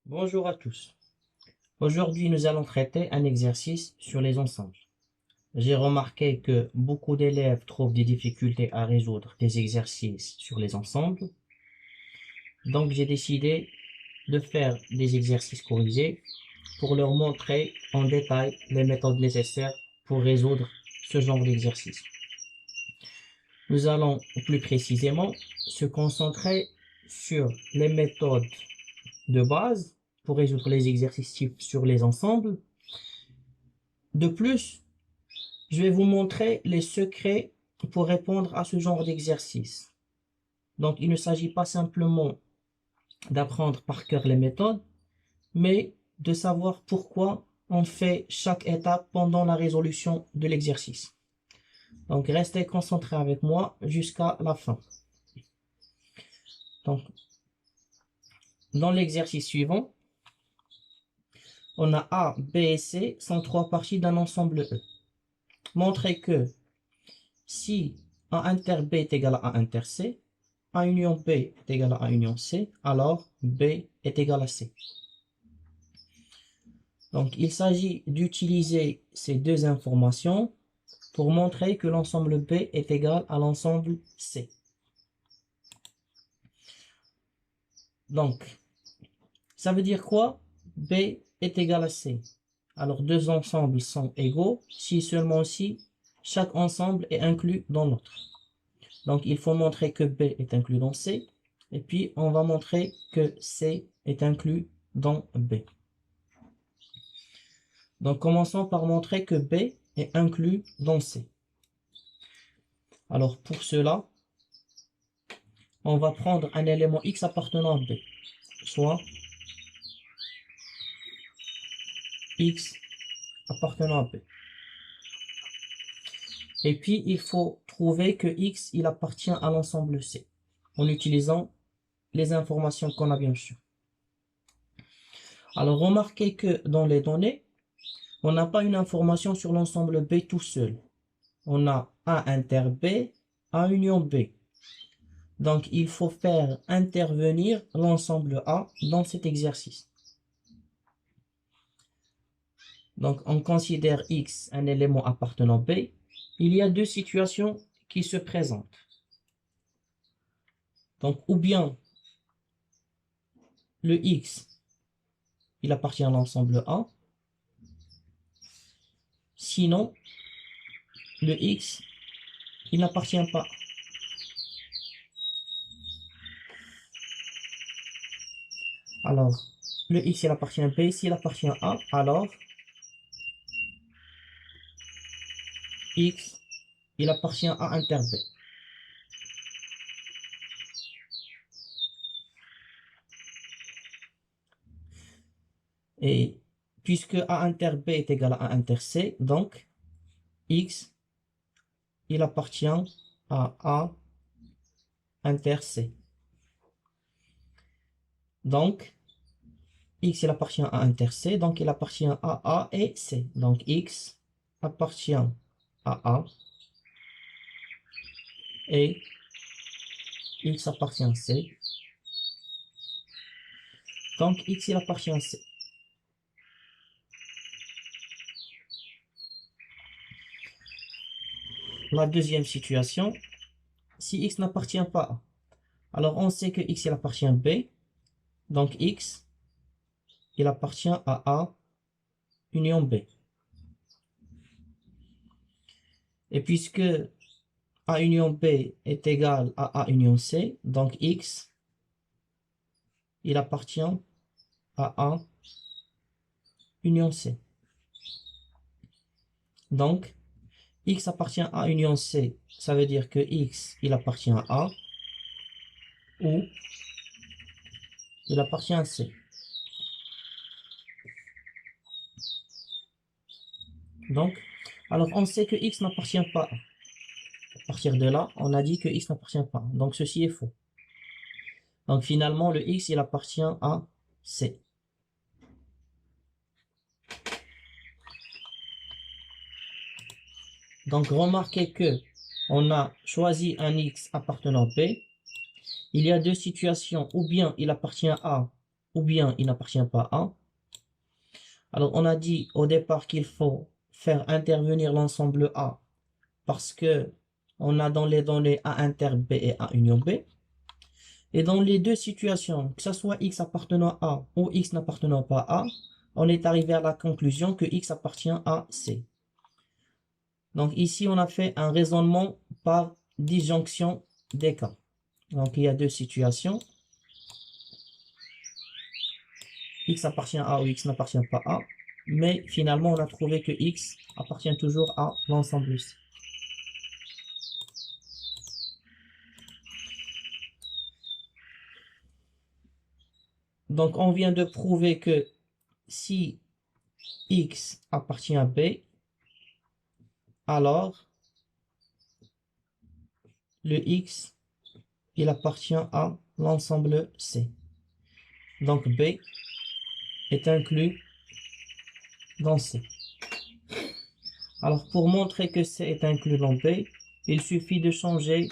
Bonjour à tous. Aujourd'hui, nous allons traiter un exercice sur les ensembles. J'ai remarqué que beaucoup d'élèves trouvent des difficultés à résoudre des exercices sur les ensembles. Donc, j'ai décidé de faire des exercices corrigés pour leur montrer en détail les méthodes nécessaires pour résoudre ce genre d'exercice. Nous allons plus précisément se concentrer sur les méthodes de base pour résoudre les exercices types sur les ensembles. De plus, je vais vous montrer les secrets pour répondre à ce genre d'exercice. Donc, il ne s'agit pas simplement d'apprendre par cœur les méthodes, mais de savoir pourquoi on fait chaque étape pendant la résolution de l'exercice. Donc, restez concentrés avec moi jusqu'à la fin. Donc, dans l'exercice suivant, on a A, B et C sont trois parties d'un ensemble E. Montrez que si A inter B est égal à A inter C, A union B est égal à A union C, alors B est égal à C. Donc, il s'agit d'utiliser ces deux informations pour montrer que l'ensemble B est égal à l'ensemble C. Donc, ça veut dire quoi? B est égal à C. Alors, deux ensembles sont égaux si seulement si chaque ensemble est inclus dans l'autre. Donc, il faut montrer que B est inclus dans C. Et puis, on va montrer que C est inclus dans B. Donc, commençons par montrer que B est inclus dans C. Alors, pour cela, on va prendre un élément X appartenant à B, soit X appartenant à B. Et puis, il faut trouver que X, il appartient à l'ensemble C, en utilisant les informations qu'on a bien sûr. Alors, remarquez que dans les données, on n'a pas une information sur l'ensemble B tout seul. On a A inter B, A union B. Donc, il faut faire intervenir l'ensemble A dans cet exercice. Donc, on considère X un élément appartenant à B. Il y a deux situations qui se présentent. Donc, ou bien le X, il appartient à l'ensemble A. Sinon, le X, il n'appartient pas. Alors, le X, il appartient à B. S'il appartient à A, alors X, il appartient à inter B. Et puisque A inter B est égal à A inter C, donc X, il appartient à A inter C. Donc, X, il appartient à inter C, donc il appartient à A et C. Donc, X appartient à A et X appartient à C. Donc, X, il appartient à C. La deuxième situation, si X n'appartient pas à A, alors on sait que X, il appartient à B. Donc, X, il appartient à A union B. Et puisque A union B est égal à A union C, donc X, il appartient à A union C. Donc, X appartient à A union C, ça veut dire que X, il appartient à A, ou il appartient à C. Donc, alors on sait que X n'appartient pas à A. À partir de là, on a dit que X n'appartient pas. Donc, ceci est faux. Donc, finalement, le X, il appartient à C. Donc, remarquez que on a choisi un X appartenant à B. Il y a deux situations. Ou bien il appartient à A, ou bien il n'appartient pas à. Alors, on a dit au départ qu'il faut faire intervenir l'ensemble A parce que on a dans les données A inter B et A union B. Et dans les deux situations, que ce soit X appartenant à A ou X n'appartenant pas à A, on est arrivé à la conclusion que X appartient à C. Donc ici, on a fait un raisonnement par disjonction des cas. Donc il y a deux situations. X appartient à A ou X n'appartient pas à A. Mais finalement, on a trouvé que X appartient toujours à l'ensemble C. Donc on vient de prouver que si X appartient à B, alors le X, il appartient à l'ensemble C. Donc B est inclus dans C. Alors pour montrer que C est inclus dans B, il suffit de changer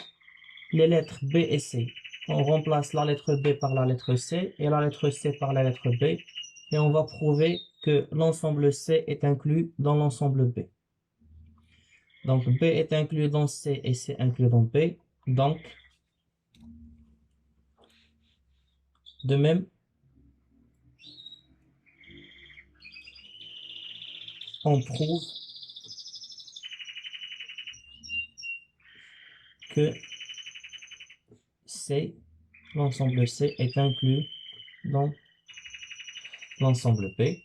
les lettres B et C. On remplace la lettre B par la lettre C et la lettre C par la lettre B. Et on va prouver que l'ensemble C est inclus dans l'ensemble B. Donc B est inclus dans C et C inclus dans B. Donc, de même, on prouve que C, l'ensemble C est inclus dans l'ensemble B.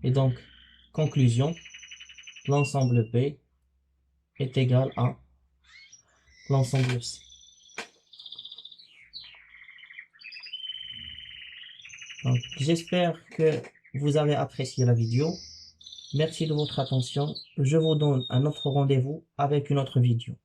Et donc, conclusion, l'ensemble B est égal à l'ensemble C. Donc, j'espère que vous avez apprécié la vidéo. Merci de votre attention. Je vous donne un autre rendez-vous avec une autre vidéo.